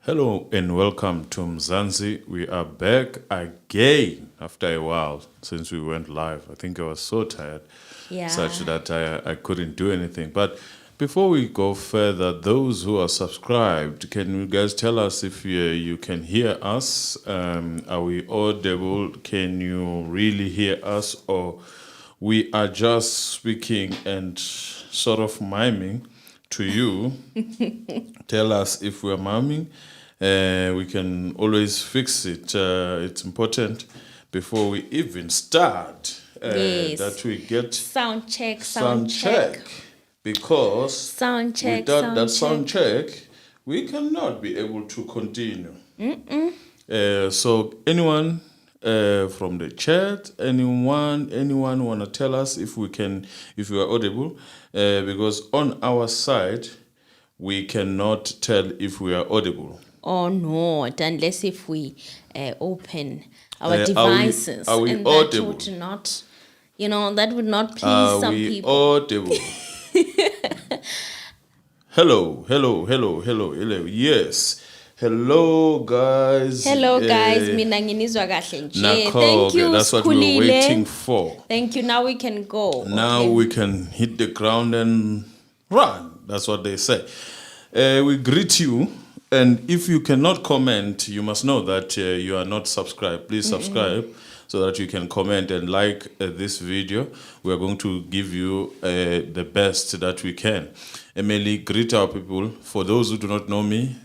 Hello and welcome to Mzansi. We are back again after a while since we went live. I think I was so tired, such that I couldn't do anything. But before we go further, those who are subscribed, can you guys tell us if you can hear us? Are we audible? Can you really hear us? Or we are just speaking and sort of miming to you? Tell us if we're miming. We can always fix it. It's important before we even start that we get sound check. Because without that sound check, we cannot be able to continue. So anyone from the chat, anyone want to tell us if we are audible? Because on our side, we cannot tell if we are audible. Oh no, unless if we open our devices. Are we and audible? That would not, that would not please some people. Audible? Hello. Yes. Hello, guys. Mina nginizwa kahle nje. Thank you. That's what we were waiting for. Thank you. Now we can go. Now we can hit the ground and run. That's what they say. We greet you. And if you cannot comment, you must know that you are not subscribed. Please subscribe so that you can comment and like this video. We are going to give you the best that we can. Emily, greet our people. For those who do not know me,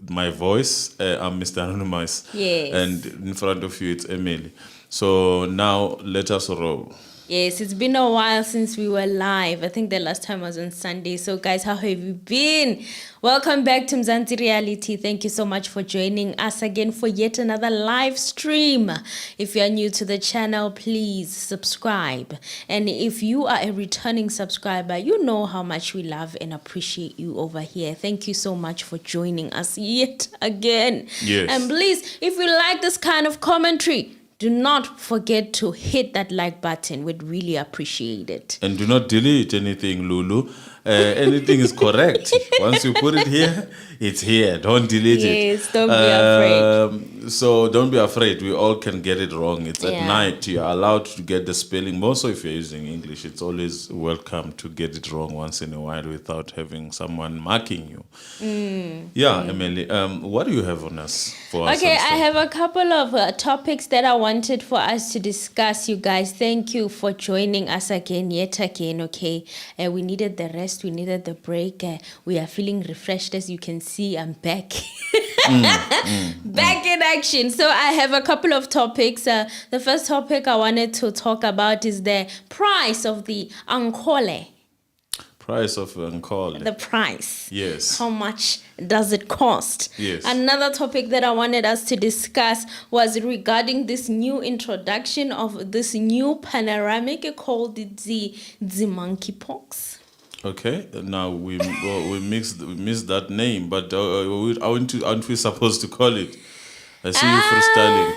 my voice, I'm Mr. Anonymous. Yes. And in front of you, it's Emily. So now let us roll. Yes, it's been a while since we were live. I think the last time was on Sunday. So guys, how have you been? Welcome back to Mzansi Reality. Thank you so much for joining us again for yet another live stream. If you are new to the channel, please subscribe. And if you are a returning subscriber, you know how much we love and appreciate you over here. Thank you so much for joining us yet again. Yes. And please, if you like this kind of commentary, do not forget to hit that like button. We'd really appreciate it. And do not delete anything, Lulu. Anything is correct. Once you put it here, it's here. Don't delete it. Yes, don't be afraid. So don't be afraid. We all can get it wrong. It's at night. You're allowed to get the spelling. More so if you're using English. It's always welcome to get it wrong once in a while without having someone marking you. Emily, what do you have on us for us? Okay, I have a couple of topics that I wanted for us to discuss, you guys. Thank you for joining us yet again, okay? We needed the rest. We needed the break. We are feeling refreshed. As you can see, I'm back. Back in action. So I have a couple of topics. The first topic I wanted to talk about is the price of the Ankole. Price of Ankole. The price. Yes. How much does it cost? Yes. Another topic that I wanted us to discuss was regarding this new introduction of this new panoramic called the Monkeypox. Okay, now we missed that name, but aren't we supposed to call it? I see you freestyling.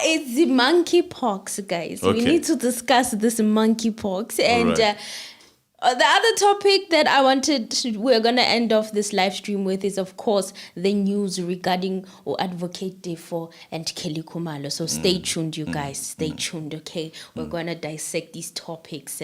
It's the Monkeypox, guys. Okay. We need to discuss this Monkeypox. And right. The other topic that we're going to end off this live stream with is, of course, the news regarding Advocate for and Kelly Khumalo. So stay tuned, you guys. Stay tuned, okay? We're going to dissect these topics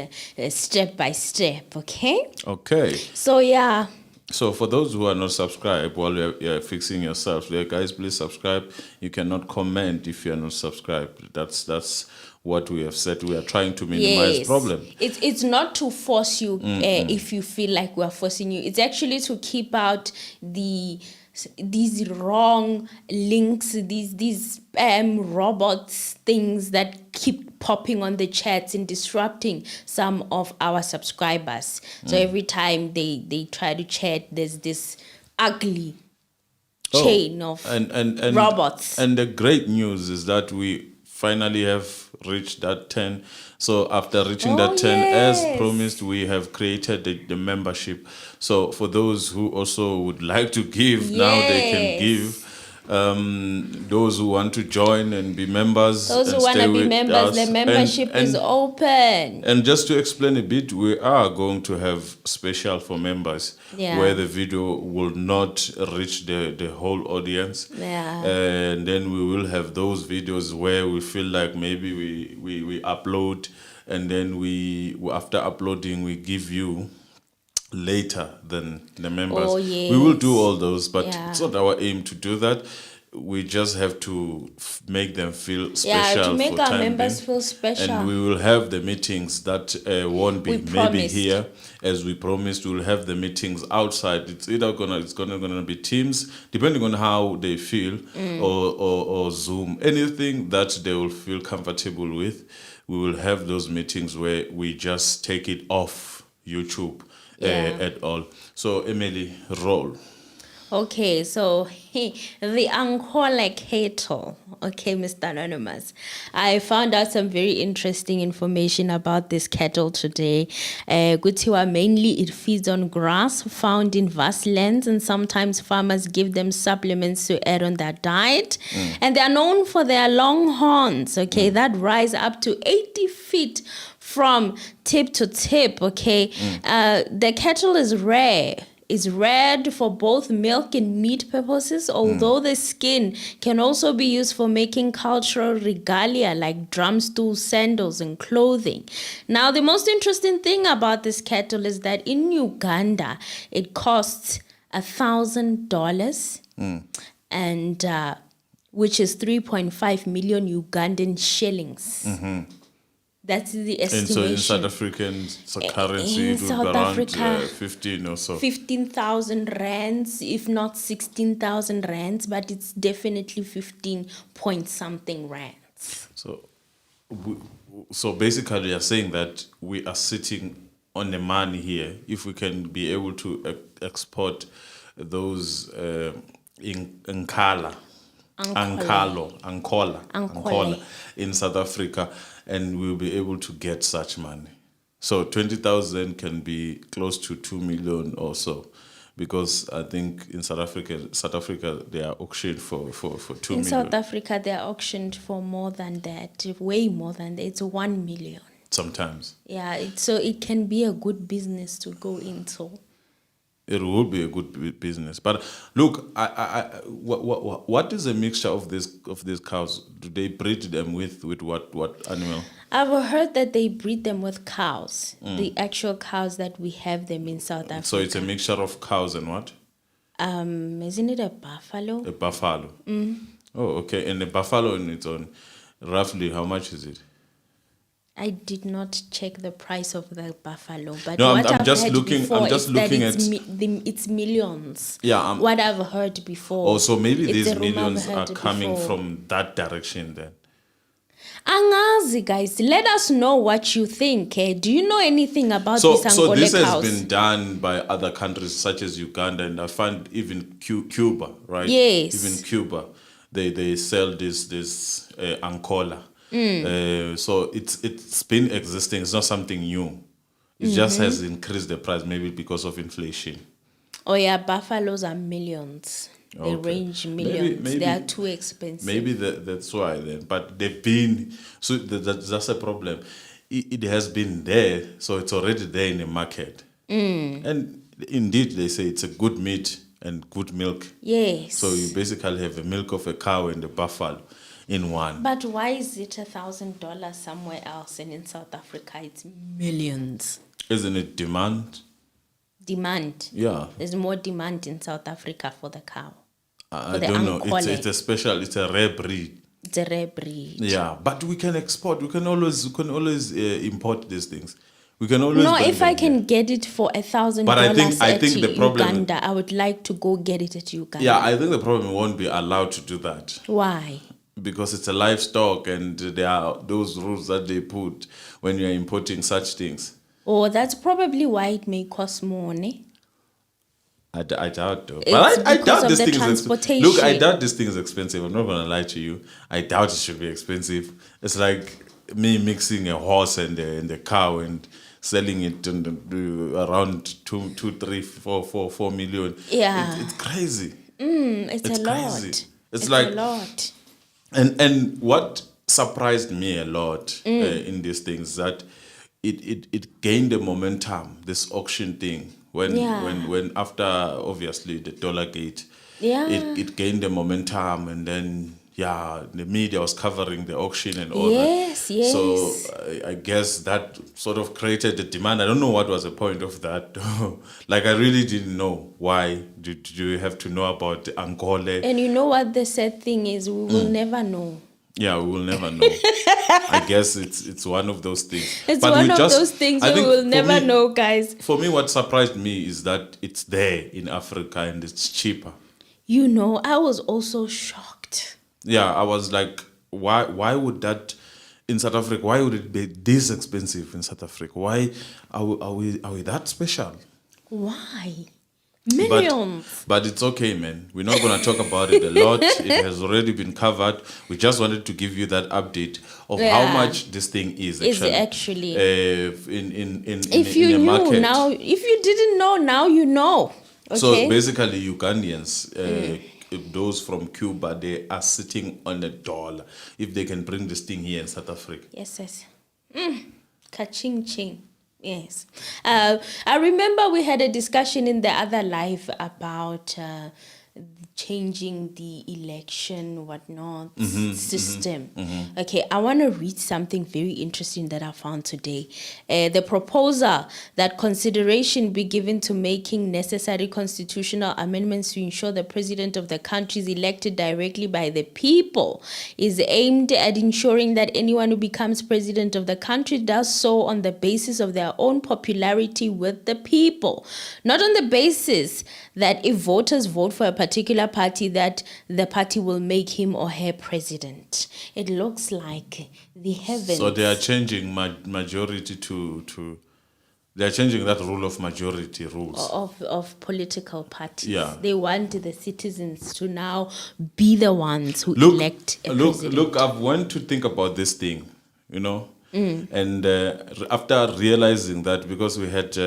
step by step, okay? Okay. So, yeah. So for those who are not subscribed, while you're fixing yourselves, guys, please subscribe. You cannot comment if you're not subscribed. That's what we have said. We are trying to minimize problem. It's not to force you if you feel like we're forcing you. It's actually to keep out these wrong links, these robots things that keep popping on the chats and disrupting some of our subscribers. So every time they try to chat, there's this ugly chain of robots. And the great news is that we finally have reached that 10. So after reaching that 10, as promised, we have created the membership. So for those who also would like to give, now they can give. Those who want to join and be members. Those who and want stay to be with members, us. the membership is open. And just to explain a bit, we are going to have special for members where the video will not reach the whole audience. Yeah. And then we will have those videos where we feel like maybe we upload, and then we after uploading we give you later than the members. Oh, yes. We will do all those, but Yeah. it's not our aim to do that. We just have to make them feel special. Yeah, to make for our time members being. feel special. And we will have the meetings that won't be We maybe promised. here, as we promised. We'll have the meetings outside. It's either gonna be Teams, depending on how they feel, or Zoom. Anything that they will feel comfortable with. We will have those meetings where we just take it off YouTube. At all. So Emily, roll. Okay, so the Ankole cattle. Okay, Mr. Anonymous. I found out some very interesting information about this cattle today. Kuthiwa mainly it feeds on grass found in vast lands, and sometimes farmers give them supplements to add on their diet. And they are known for their long horns, okay, that rise up to 80 feet from tip to tip, okay. The cattle is rare. Is reared for both milk and meat purposes, although the skin can also be used for making cultural regalia like drum stools, sandals, and clothing. Now, the most interesting thing about this cattle is that in Uganda, it costs $1,000, and which is 3.5 million Ugandan shillings. That's the estimation. And so in South African currency, it would be around 15 or so. 15,000 rands, if not 16,000 rands, but it's definitely 15 point something rands. So basically, you're saying that we are sitting on the money here. If we can be able to export those in Ankole in South Africa, and we'll be able to get such money. So 20,000 can be close to 2 million or so, because I think in South Africa they are auctioned for 2 million. In South Africa, they are auctioned for more than that, way more than that. It's 1 million. Sometimes. Yeah, so it can be a good business to go into. It will be a good business, but look, what is a mixture of these cows? Do they breed them with what animal? I've heard that they breed them with cows, the actual cows that we have them in South Africa. So it's a mixture of cows and what? Isn't it a buffalo? A buffalo. Oh, okay. And the buffalo on its own, roughly, how much is it? I did not check the price of the buffalo, but no, what I'm I've just heard looking. before I'm just is looking that at. It's millions. Yeah. What I've heard before. Oh, so maybe It's these a rumor I've millions heard are coming before. from that direction then. Angazi, guys, let us know what you think. Do you know anything about these Ankole So this cows? has been done by other countries such as Uganda, and I find even Cuba, right? Yes. Even Cuba, they sell this Ankole. So it's been existing. It's not something new. It just has increased the price, maybe because of inflation. Oh yeah, buffaloes are millions. They Okay. range millions. Maybe- They are too expensive. Maybe that's why then. But they've been, so that's a problem. It has been there, so it's already there in the market. And indeed, they say it's a good meat and good milk. Yes. So you basically have the milk of a cow and a buffalo in one. But why is it $1,000 somewhere else, and in South Africa it's millions? Isn't it demand? Demand. Yeah. There's more demand in South Africa for the cow. I the don't know. Ankole. It's a rare breed. It's a rare breed. Yeah, but we can export. We can always import these things. We can always. No, bring if I them can here. get it for $1,000 But I think the problem- Uganda, I would like to go get it at Uganda. Yeah, I think the problem won't be allowed to do that. Why? Because it's a livestock, and there are those rules that they put when you're importing such things. Oh, that's probably why it may cost more, ne? I doubt though. It's But I because doubt of this the thing is transportation. Look, I doubt this thing is expensive. I'm not gonna lie to you. I doubt it should be expensive. It's like me mixing a horse and the cow and selling it around 2, 3, 4 million. Yeah. It's crazy. It's a Crazy. lot. It's like a lot. And what surprised me a lot in these things that it gained a momentum, this auction thing, when after obviously the dollar gate, it gained a momentum, and then the media was covering the auction and all that. Yes. So I guess that sort of created the demand. I don't know what was the point of that. Like I really didn't know why. Did you have to know about the Ankole? And you know what the sad thing is? We will never know. Yeah, we will never know. I guess it's one of those things. It's one of those things we will never know, guys. For me, what surprised me is that it's there in Africa and it's cheaper. You know, I was also shocked. Yeah, I was like, why would that in South Africa? Why would it be this expensive in South Africa? Why are we that special? Why? Millions. But it's okay, man. We're not going to talk about it a lot. It has already been covered. We just wanted to give you that update of how much this thing is actually. In the market. Now, if you didn't know, now you know. Okay? So basically, Ugandans, those from Cuba, they are sitting on $1 if they can bring this thing here in South Africa. Yes. Ka-ching ching. Yes. I remember we had a discussion in the other live about changing the election whatnot system. Okay, I want to read something very interesting that I found today. The proposal that consideration be given to making necessary constitutional amendments to ensure the president of the country is elected directly by the people is aimed at ensuring that anyone who becomes president of the country does so on the basis of their own popularity with the people, not on the basis that if voters vote for a particular party, that the party will make him or her president. It looks like the heavens. So they are changing majority to they are changing that rule of majority rules of political parties. Yeah. They want the citizens to now be the ones who elect a president. Look, I've went to think about this thing, you know, and after realizing that, because we had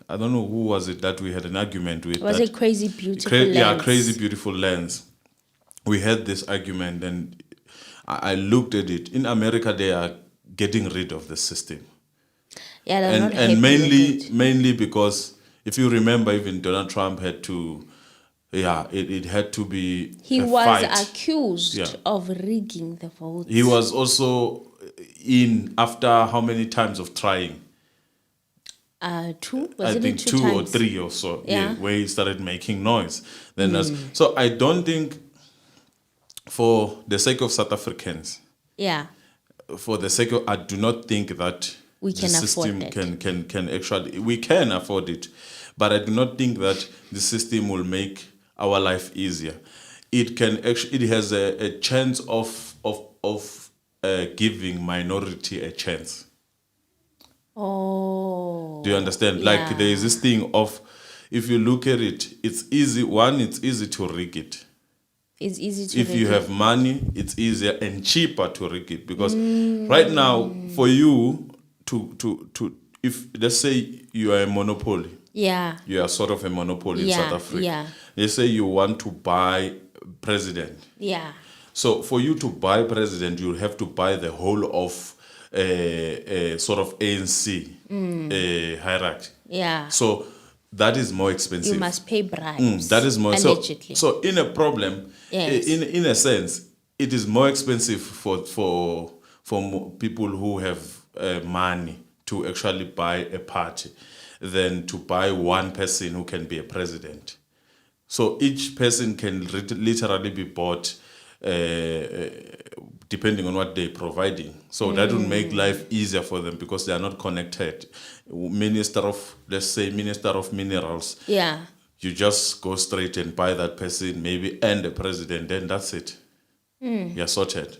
I don't know who was it that we had an argument with. Was it Crazy Beautiful Lens? Yeah, Crazy Beautiful Lens. We had this argument, and I looked at it. In America, they are getting rid of the system. Yeah, they're not happy and with it. mainly because if you remember, even Donald Trump had to, it had to be. He was fight. accused of rigging the votes. He was also in after how many times of trying? Two? I think two or three or so. Yeah. Where he started making noise. So I don't think, for the sake of South Africans, for the sake of, I do not think that we can the system can actually, we can afford it, but I do not think that the system will make our life easier. It can actually, it has a chance of giving minority a chance. Oh. Do you understand? Yeah. Like there is this thing of, if you look at it, it's easy. One, it's easy to rig it. It's easy to if you have money, it's easier and cheaper to rig it, because right now for you to if let's say you are a monopoly, you are sort of a monopoly in South Africa. Let's say you want to buy president. So for you to buy president, you'll have to buy the whole of sort of ANC hierarchy. So that is more expensive. You must pay bribes. That is more allegedly. So in a problem, in a sense, it is more expensive for people who have money to actually buy a party than to buy one person who can be a president. So each person can literally be bought depending on what they're providing. So that will make life easier for them because they are not connected. Minister of Minerals. You just go straight and buy that person, maybe, and the president, then that's it. You're sorted.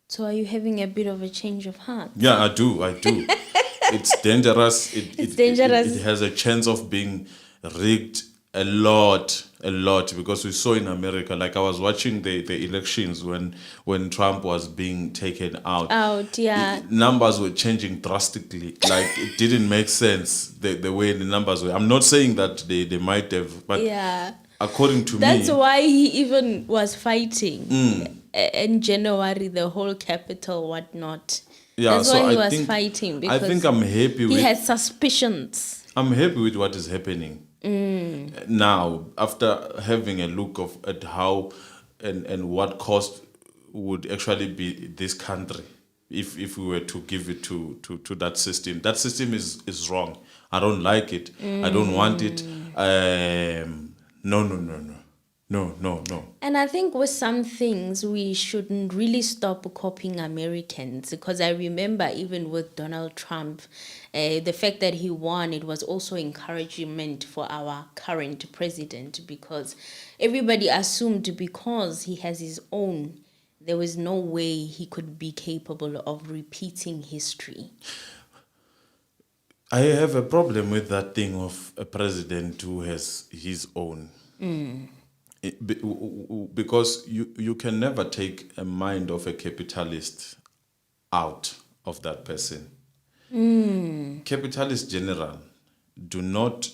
So are you having a bit of a change of heart? Yeah, I do. It's dangerous. It's dangerous. It has a chance of being rigged a lot, because we saw in America, like I was watching the elections when Trump was being taken out. Numbers were changing drastically. Like it didn't make sense the way the numbers were. I'm not saying that they might have, but according to That's me, why he even was fighting in January, the whole capital, whatnot. yeah. That's So why he I was think fighting, I because think I'm happy he with had suspicions. I'm happy with what is happening now. After having a look at how and what cost would actually be this country if we were to give it to that system. That system is wrong. I don't like it. I don't want it. No, no, no, no. No, no, no. And I think with some things, we shouldn't really stop copying Americans, because I remember even with Donald Trump, the fact that he won, it was also encouragement for our current president, because everybody assumed because he has his own, there was no way he could be capable of repeating history. I have a problem with that thing of a president who has his own. Because you can never take a mind of a capitalist out of that person. Capitalists general do not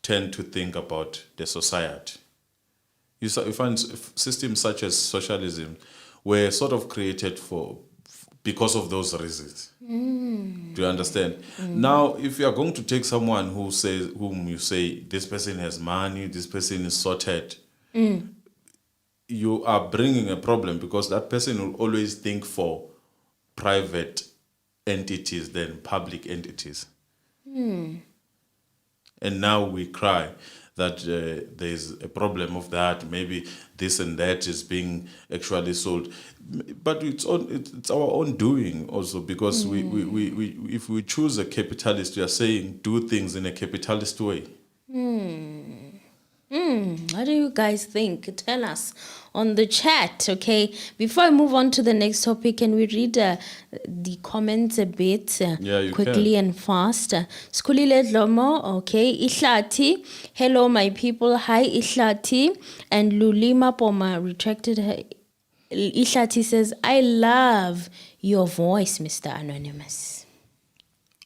tend to think about the society. You find systems such as socialism were sort of created because of those reasons. Do you understand? Now, if you are going to take someone whom you say this person has money, this person is sorted, you are bringing a problem, because that person will always think for private entities than public entities. And now we cry that there's a problem of that. Maybe this and that is being actually sold, but it's our own doing also, because we if we choose a capitalist, we are saying do things in a capitalist way. What do you guys think? Tell us on the chat, okay? Before I move on to the next topic, can we read the comments a bit You quickly can. and fast? Skulile Dlomo, okay. Ihlati, hello my people. Hi Ihlati. And Lulima Poma retracted her. Ihlati says, I love your voice, Mr. Anonymous.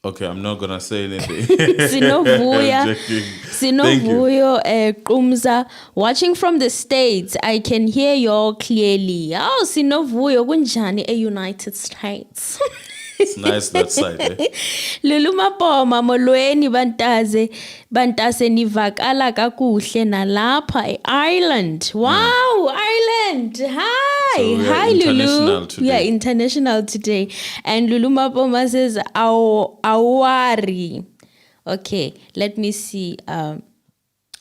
Okay, I'm not gonna say anything. Sinovuya, I'm joking. Sinovuyo, Kumza, watching from the States, I can hear you all clearly. Oh, Sinovuyo, kunjani United States. It's nice that side. Luluma poma molweni bantase nivakala kakuhle nalapha Ireland. Wow, Ireland. Hi. So we are Hi international Lulu. today. We are international today. And Luluma poma says awari. Okay, let me see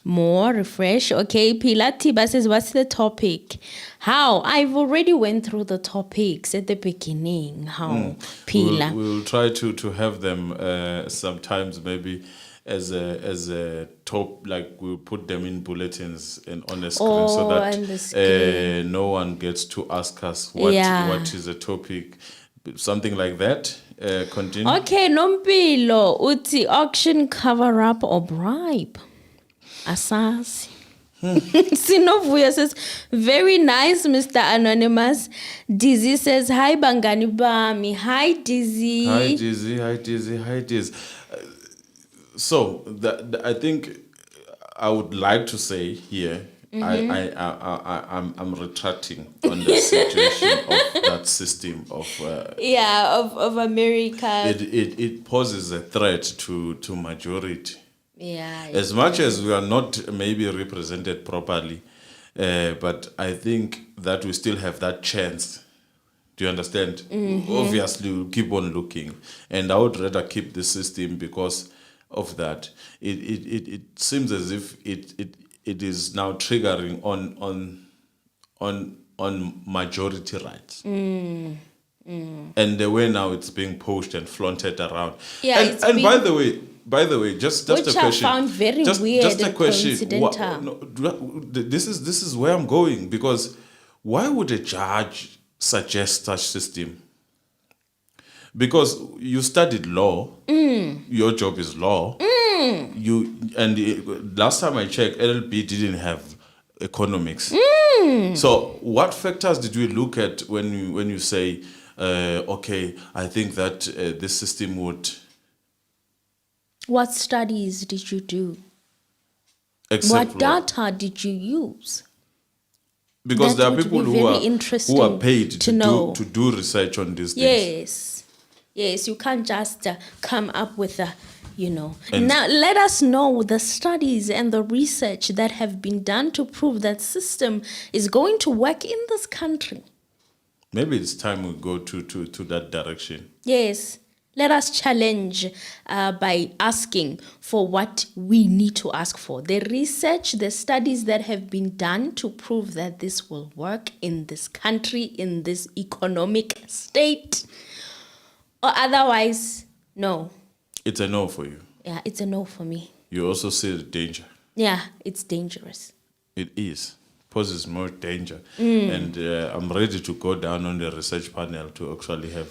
more refresh. Okay, Pilatiba says, what's the topic? How? I've already went through the topics at the beginning. How? Pila. We'll try to have them sometimes, maybe as a top, like we'll put them in bulletins and on the screen, so that no one gets to ask us what is the topic, something like that. Continue. Okay, Nompilo, uti auction cover up or bribe. Asasi. Sinovuya says, very nice, Mr. Anonymous. Dizzy says, hi, Bangani Bami. Hi, Dizzy. Hi, Dizzy. Hi, Dizzy. Hi, Dizzy. So, I think I would like to say here, I'm retracting on the situation of that system of of America. It poses a threat to majority. Yeah. As much as we are not maybe represented properly, but I think that we still have that chance. Do you understand? Obviously, we'll keep on looking, and I would rather keep the system because of that. It seems as if it is now triggering on majority rights. And the way now it's being pushed and flaunted around. Yeah, and by the way, just which a question. I found very weird just a and question. coincidental. This is where I'm going, because why would a judge suggest such system? Because you studied law, your job is law. Last time I checked, LLB didn't have economics. So what factors did we look at when you say, okay, I think that this system would... What studies did you do? Except What data did you use? because That there are would people be who very are interesting paid to to know. do research on these things. Yes. Yes, you can't just come up with a, And- Now, let us know the studies and the research that have been done to prove that system is going to work in this country. Maybe it's time we go to that direction. Yes. Let us challenge by asking for what we need to ask for. The research, the studies that have been done to prove that this will work in this country, in this economic state. Or otherwise, no. It's a no for you. Yeah, it's a no for me. You also see the danger. Yeah, it's dangerous. It is. Poses more danger. And I'm ready to go down on the research panel to actually have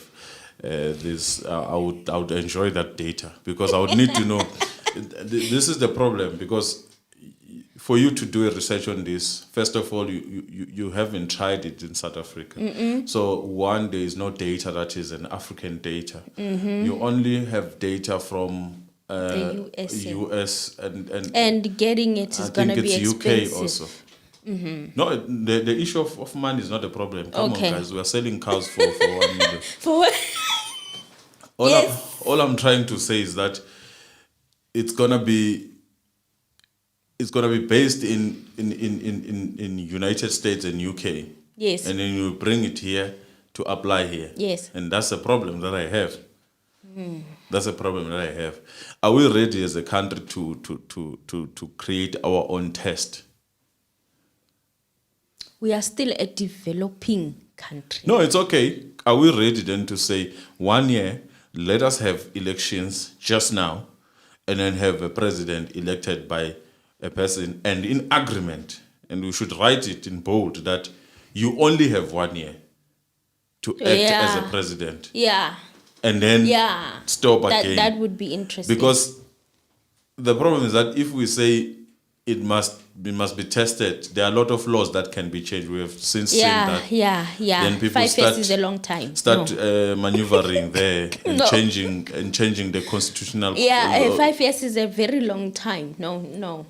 this. I would enjoy that data because I would need to know. This is the problem because for you to do a research on this, first of all, you haven't tried it in South Africa. So one, there is no data that is an African data. You only have data from The US And getting it is going to be expensive. UK also. No, the issue of money is not a problem. Come Okay. on, guys, we are selling cows for 1 million. For what? All I'm trying to say is that it's gonna be based in United States and UK. Yes. And then you bring it here to apply here. Yes. And that's a problem that I have. That's a problem that I have. Are we ready as a country to create our own test? We are still a developing country. No, it's okay. Are we ready then to say 1 year, let us have elections just now, and then have a president elected by a person and in agreement, and we should write it in bold that you only have 1 year to act as a president. Yeah. And then stop again. That would be interesting. Because the problem is that if we say it must be tested, there are a lot of laws that can be changed. We have since seen that. Yeah. Then people 5 years is a long time. Start maneuvering there and No. changing the constitutional. 5 years is a very long time. No.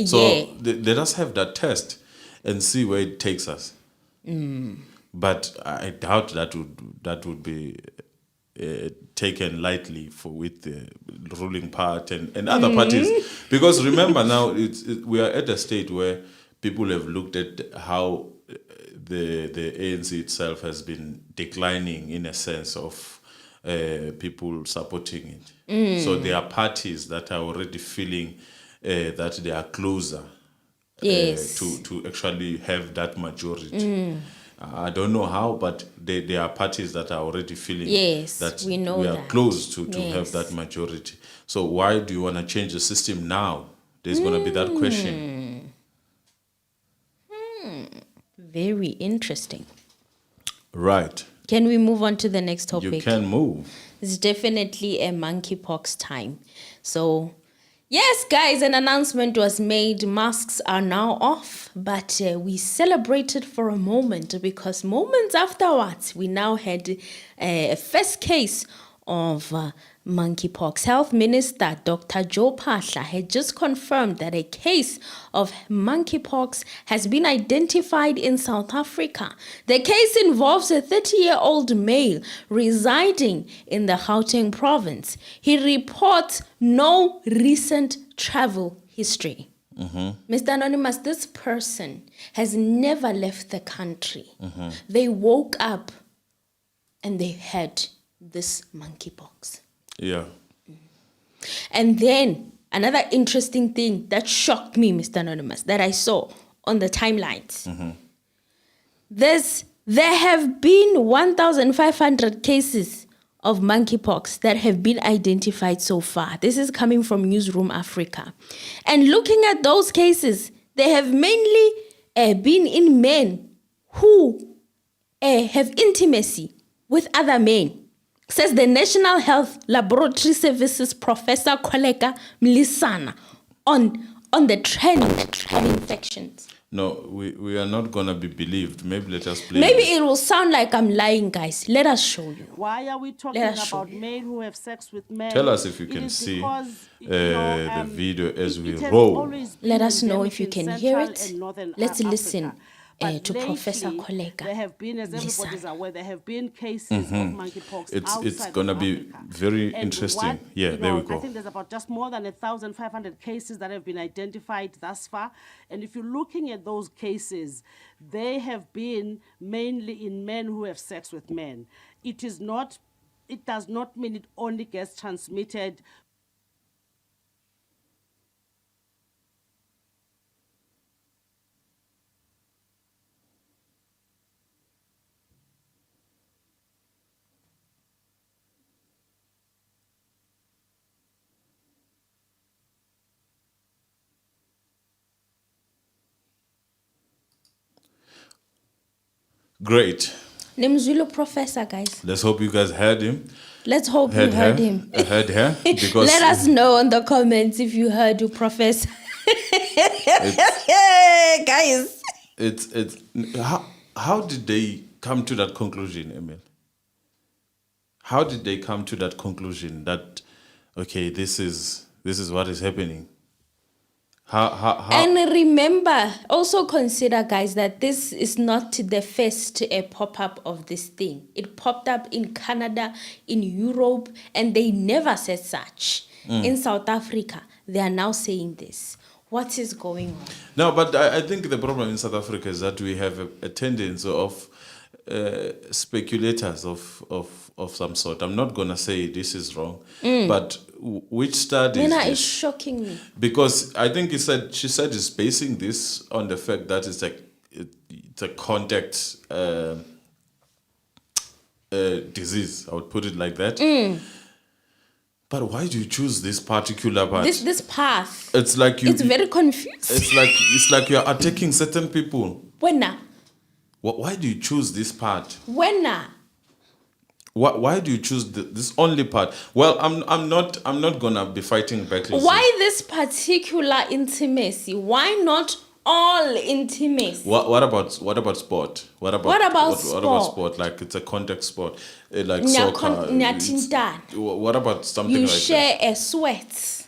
So let us have that test and see where it takes us. But I doubt that would be taken lightly with the ruling part and other parties, because remember now we are at a state where people have looked at how the ANC itself has been declining in a sense of people supporting it. So there are parties that are already feeling that they are closer to actually have that majority. I don't know how, but there are parties that are already feeling that we know we are that. close to have that majority. So why do you want to change the system now? There's going to be that question. Very interesting. Right. Can we move on to the next topic? You can move. It's definitely a monkeypox time. So, yes, guys, an announcement was made. Masks are now off, but we celebrated for a moment because moments afterwards, we now had a first case of monkeypox. Health Minister Dr. Joe Phaahla had just confirmed that a case of monkeypox has been identified in South Africa. The case involves a 30-year-old male residing in the Gauteng province. He reports no recent travel history. Mr. Anonymous, this person has never left the country. They woke up and they had this monkeypox. Yeah. And then another interesting thing that shocked me, Mr. Anonymous, that I saw on the timelines. There have been 1,500 cases of monkeypox that have been identified so far. This is coming from Newsroom Africa. And looking at those cases, they have mainly been in men who have intimacy with other men, says the National Health Laboratory Services Professor Koleka Mlisana on the trend of infections. No, we are not gonna be believed. Maybe let us play. Maybe this. it will sound like I'm lying, guys. Let us show you. Why are we talking Let us show about men who have sex with men? Tell us if you It can is see because, the video as we it has roll. always been Let us know endemic if you in can hear Central it. and Northern Let's Africa. listen But to Professor lately, Koleka. there have been, as everybody is aware, there have been cases of monkeypox It's outside gonna of be Africa. very And interesting. what, Yeah, there we go. I think there's about just more than 1,500 cases that have been identified thus far. And if you're looking at those cases, they have been mainly in men who have sex with men. It does not mean it only gets transmitted. Great. Nemzulu Professor, guys. Let's hope you guys heard him. Let's hope you heard him. Heard her. Because Let us know in the comments if you heard you, Professor. Guys. it's how did they come to that conclusion, Emil? How did they come to that conclusion that okay, this is what is happening? How And remember, also consider, guys, that this is not the first pop-up of this thing. It popped up in Canada, in Europe, and they never said such. In South Africa, they are now saying this. What is going on? No, but I think the problem in South Africa is that we have a tendency of speculators of some sort. I'm not gonna say this is wrong, but which study Nina is is this? shocking me. Because I think she said is basing this on the fact that it's a contact disease. I would put it like that. But why do you choose this particular part? This path. It's like It's very confusing. It's like you're attacking certain people. When? Why do you choose this part? When? Why do you choose this only part? Well, I'm not gonna be fighting back. Why this particular intimacy? Why not all intimacy? What about sport? What about sport? Like it's a contact sport, like soccer. What about something you like share a sweat?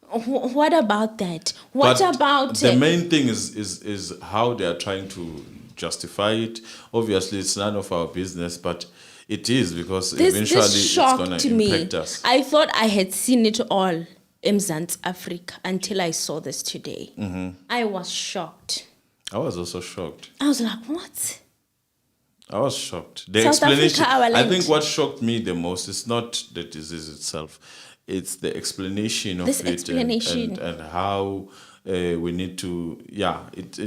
What about that? What but about the main thing is how they are trying to justify it. Obviously, it's none of our business, but it is because eventually it's going to impact us. I thought I had seen it all in Mzansi Africa until I saw this today. I was shocked. I was also shocked. I was like, what? I was shocked. The South explanation. Africa, our I land. think what shocked me the most is not the disease itself; it's the explanation of it and how we need to. Yeah, it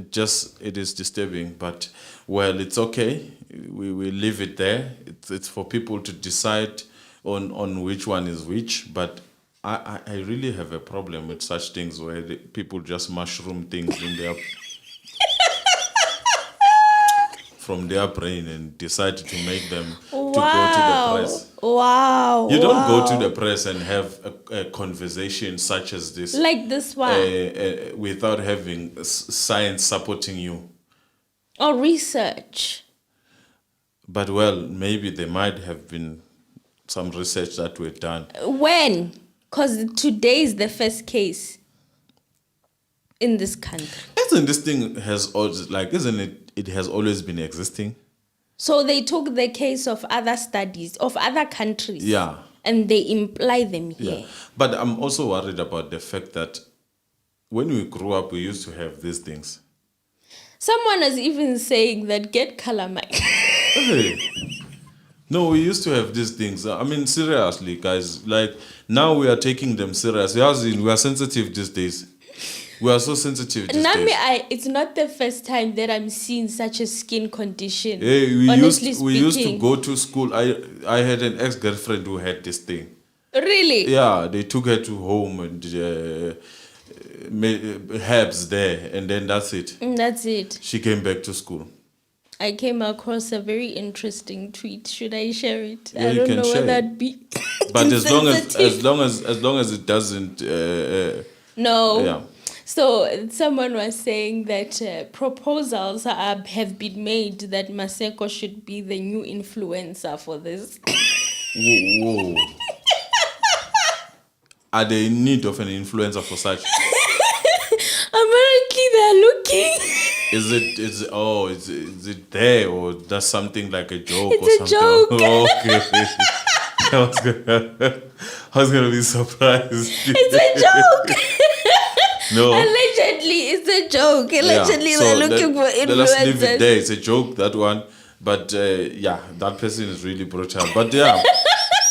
is disturbing, but well, it's okay. We leave it there. It's for people to decide on which one is which, but. I really have a problem with such things where people just mushroom things in their from their brain and decide to make them to go to the press. Wow. You don't go to the press and have a conversation such as this. Like this one. Without having science supporting you. Or research. But well, maybe there might have been some research that were done. When? Because today is the first case in this country. Isn't this thing has always it has always been existing? So they took the case of other studies of other countries. Yeah. And they imply them here. Yeah. But I'm also worried about the fact that when we grew up, we used to have these things. Someone is even saying that get color mic. Hey. No, we used to have these things. I mean, seriously, guys. Like, now we are taking them seriously. As in, we are sensitive these days. We are so sensitive these days. It's not the first time that I'm seeing such a skin condition. Hey, we used to go to school. I had an ex-girlfriend who had this thing. Really? Yeah, they took her to home and herbs there, and then that's it. That's it. She came back to school. I came across a very interesting tweet. Should I share it? Yeah, I don't know what that'd be. But as long as it doesn't. No. Yeah. So someone was saying that proposals have been made that Maseko should be the new influencer for this. Whoa. Are they in need of an influencer for such? Apparently they're looking. Is it there, or that's something like a joke It's or a something? joke. Okay. I was gonna be surprised. It's a joke. No. Allegedly, it's a joke. Allegedly, Yeah. they're looking for Let's leave it influencers. there. It's a joke, that one. But that person is really brutal. But yeah,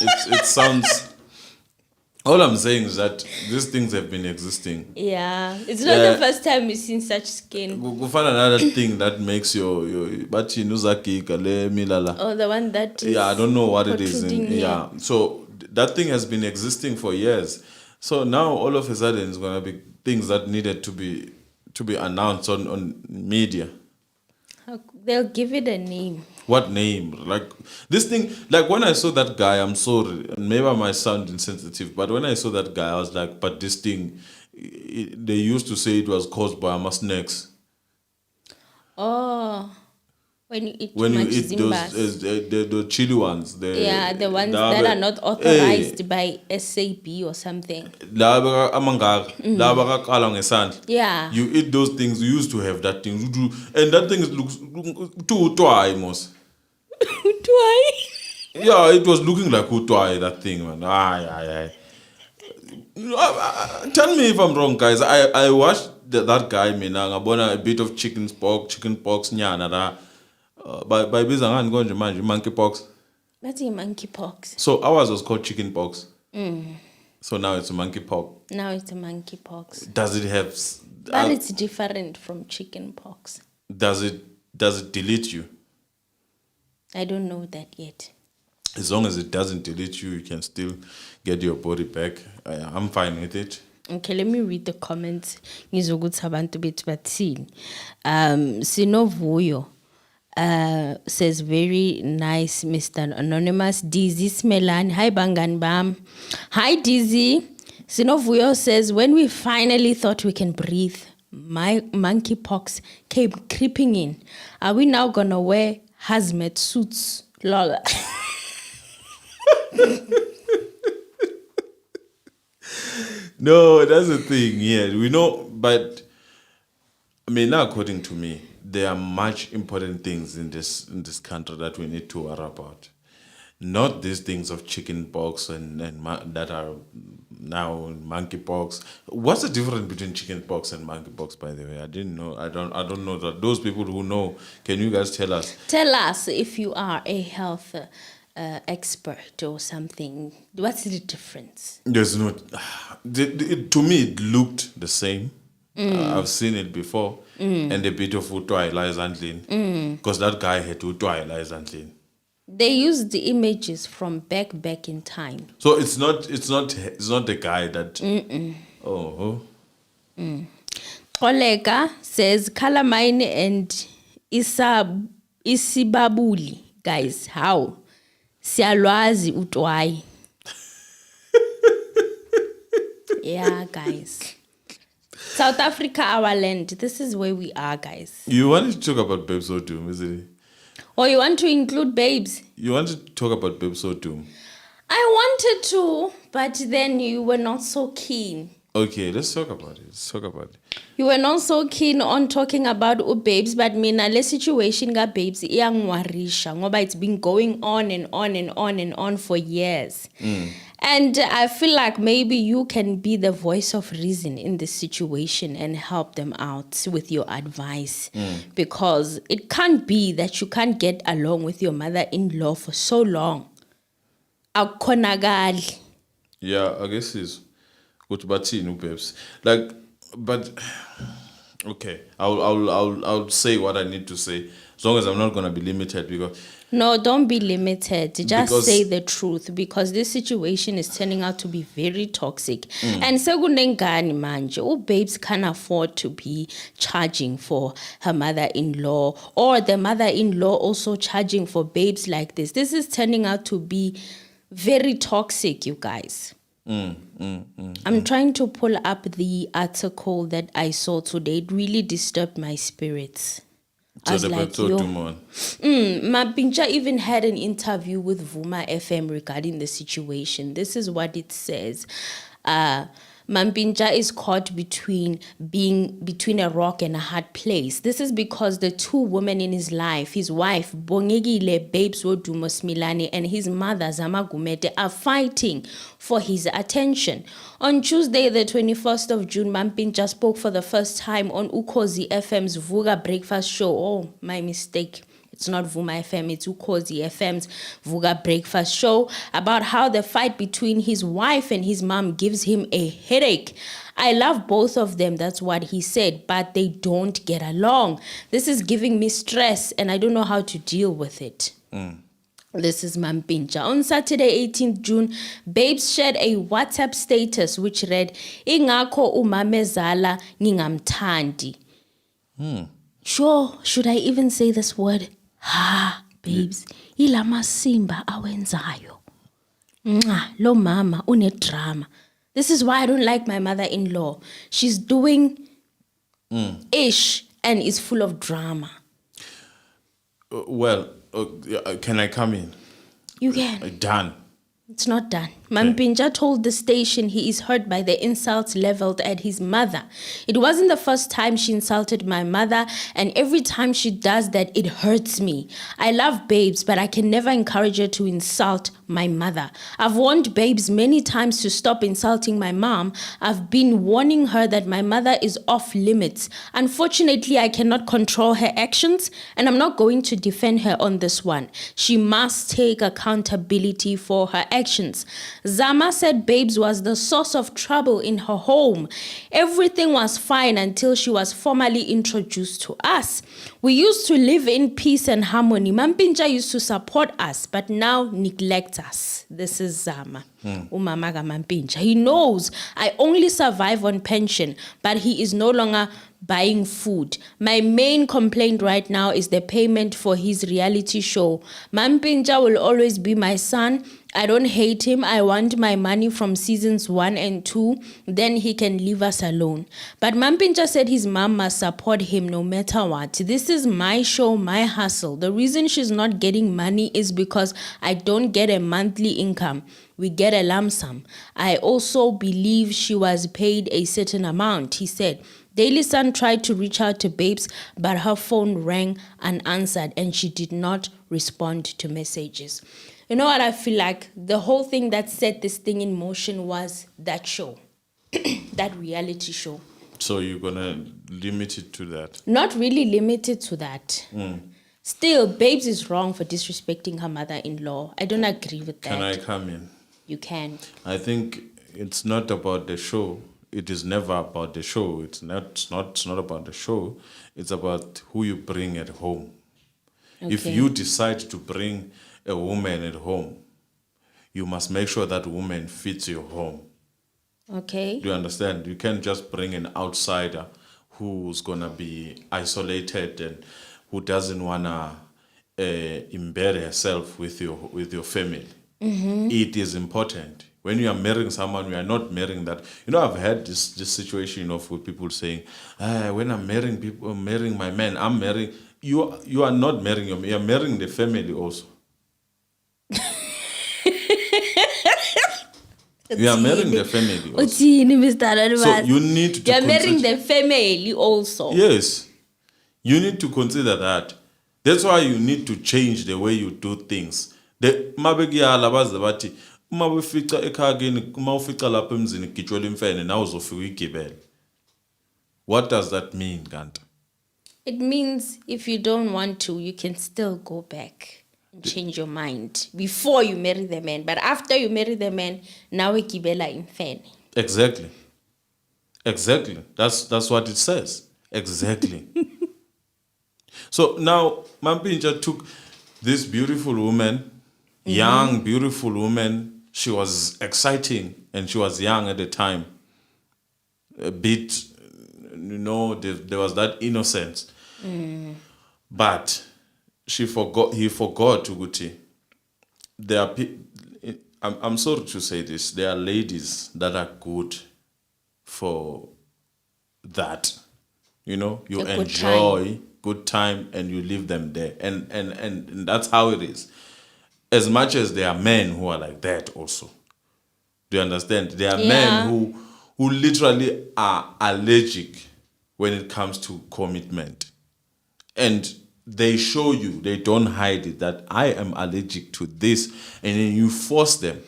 it sounds. All I'm saying is that these things have been existing. Yeah, it's not the first time we've seen such skin. Go find another thing that makes your but you know milala. Oh, the one that is I don't know what it is. protruding here. So that thing has been existing for years. So now all of a sudden it's gonna be things that needed to be announced on media. They'll give it a name. What name? Like this thing, like when I saw that guy, I'm sorry, maybe I might sound insensitive, but when I saw that guy, I was like, but this thing, they used to say it was caused by snakes. Oh, when you eat When too you much eat zimbas. the chili ones, The ones that are not authorized by SAB or something. Yeah. You eat those things. You used to have that thing, and that thing looks too twice, most. Why? Yeah, it was looking like utwai, that thing, man. Tell me if I'm wrong, guys. I watched that guy, ngabona a bit of chicken pox, nyana da. By bizangan gonje manje monkeypox. That's a monkeypox. So ours was called chicken pox. So now it's a monkeypox. Now it's a monkeypox. Does it have? But it's different from chicken pox. Does it delete you? I don't know that yet. As long as it doesn't delete you, you can still get your body back. I'm fine with it. Okay, let me read the comments. Ngizokuthi abantu bethu bathini. Sinovuyo says very nice, Mr. Anonymous. Dizzy Smelani. Hi bangani bam. Hi Dizzy. Sinovuyo says when we finally thought we can breathe, my monkeypox came creeping in. Are we now gonna wear hazmat suits? Lol. No, that's the thing. Yeah, we know, but I mean, now according to me, there are much important things in this country that we need to worry about. Not these things of chicken pox and that are now monkeypox. What's the difference between chicken pox and monkeypox? By the way, I didn't know. I don't know that. Those people who know, can you guys tell us? Tell us if you are a health expert or something. What's the difference? There's no. To me, it looked the same. I've seen it before, and a bit of utwai lies and clean, because that guy had utwai lies and clean. They used the images from back in time. So it's not the guy that. Oh. Olega says Calamine and Isibabuli. Guys, how? Siyalwazi utwai. Yeah, guys. South Africa, our land. This is where we are, guys. You wanted to talk about Babes Wodumo, isn't it? Or you want to include babes? You wanted to talk about Babes Wodumo. I wanted to, but then you were not so keen. Okay, let's talk about it. You were not so keen on talking about babes, but mina le situation ga babes iyangwarisha ngoba it's been going on and on and on and on for years. And I feel like maybe you can be the voice of reason in this situation and help them out with your advice. Because it can't be that you can't get along with your mother-in-law for so long. Akukhonakali. Yeah, I guess it's good, but babes. Like, but okay, I'll say what I need to say as long as I'm not gonna be limited because. No, don't be limited. Just say the truth because this situation is turning out to be very toxic. And sekunengani manje, babes can't afford to be charging for her mother-in-law or the mother-in-law also charging for babes like this. This is turning out to be very toxic, you guys. I'm trying to pull up the article that I saw today. It really disturbed my spirits. I was like, yo. Mampintsha even had an interview with Vuma FM regarding the situation. This is what it says. Mampintsha is caught between a rock and a hard place. This is because the two women in his life, his wife Bongegile Babesvs Wodumo and his mother Zama Gumede, are fighting for his attention. On Tuesday, the 21st of June, Mampintsha spoke for the first time on Ukhozi FM's Vuga Breakfast Show. Oh, my mistake. It's not Vuma FM, it's Ukhozi FM's Vuga Breakfast Show, about how the fight between his wife and his mom gives him a headache. I love both of them, that's what he said, but they don't get along. This is giving me stress and I don't know how to deal with it. This is Mampintsha. On Saturday, 18th June, Babes shared a WhatsApp status which read, Ingakho umamezala ngingamthandi. Sure, should I even say this word? Babes, ilama simba awenzayo. Lo mama une drama. This is why I don't like my mother-in-law. She's doing ish and is full of drama. Can I come in? You can. Done. It's not done. Mampintsha told the station he is hurt by the insults leveled at his mother. It wasn't the first time she insulted my mother, and every time she does that, it hurts me. I love Babes, but I can never encourage her to insult my mother. I've warned Babes many times to stop insulting my mom. I've been warning her that my mother is off limits. Unfortunately, I cannot control her actions, and I'm not going to defend her on this one. She must take accountability for her actions. Zama said Babes was the source of trouble in her home. Everything was fine until she was formally introduced to us. We used to live in peace and harmony. Mampintsha used to support us, but now neglect us. This is Zama. umamakaMampintsha. He knows I only survive on pension, but he is no longer buying food. My main complaint right now is the payment for his reality show. Mampintsha will always be my son. I don't hate him. I want my money from seasons 1 and 2. Then he can leave us alone. But Mampintsha said his mom must support him no matter what. This is my show, my hustle. The reason she's not getting money is because I don't get a monthly income. We get a lump sum. I also believe she was paid a certain amount, he said. Daily Sun tried to reach out to Babes, but her phone rang unanswered and she did not respond to messages. You know what I feel like? The whole thing that set this thing in motion was that show, that reality show. So you're going to limit it to that? Not really limited to that. Still, Babes is wrong for disrespecting her mother-in-law. I don't agree with that. Can I come in? You can. I think it's not about the show. It is never about the show. It's not about the show. It's about who you bring at home. Okay. If you decide to bring a woman at home, you must make sure that woman fits your home. Okay. Do you understand? You can't just bring an outsider who's going to be isolated and who doesn't want to embed herself with your family. It is important. When you are marrying someone, you are not marrying that. You know, I've had this situation of people saying, when I'm marrying my man, I'm marrying. You are not marrying your man. You are marrying the family also. You are marrying the family also. So you need to. You are marrying the family also. Yes, you need to consider that. That's why you need to change the way you do things. The mabegiyala bazabathi uma ufica ekhageni uma ufica lapha emzini gitshwele imfene nawe uzofika igibele. What does that mean, Ganta? It means if you don't want to, you can still go back and change your mind before you marry the man. But after you marry the man, now we gibela imfene. Exactly. That's what it says. Exactly. So now Mampintsha took this beautiful woman, young, beautiful woman. She was exciting and she was young at the time. A bit, there was that innocence. But he forgot Uguti. I'm sorry to say this. There are ladies that are good for that. You know, you A good enjoy good time and you leave them there. And that's how it is. As much as there are men who are like that also. Do you understand? There are men who literally are allergic when it comes to commitment. And they show you, they don't hide it, that I am allergic to this. And then you force them.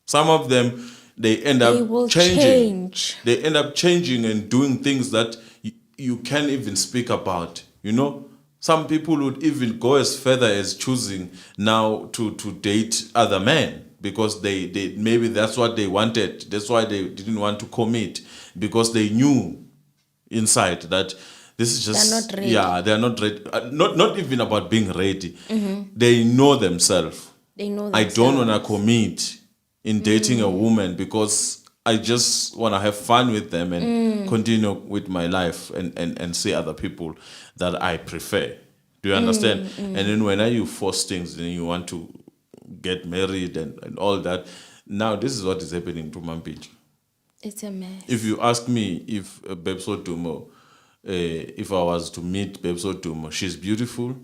Some of them, they end up will changing. change. They end up changing and doing things that you can't even speak about. You know, some people would even go as further as choosing now to date other men because they maybe that's what they wanted. That's why they didn't want to commit, because they knew inside that this is just They're not ready. Yeah, they're not ready. Not even about being ready. They know themselves. They know I don't want to themselves. commit in dating a woman because I just want to have fun with them and continue with my life and see other people that I prefer. Do you understand? And then when you force things, then you want to get married and all that. Now, this is what is happening to Mampintsha. It's a mess. If you ask me if Babesvs Wodumo, if I was to meet Babesvs Wodumo, she's beautiful.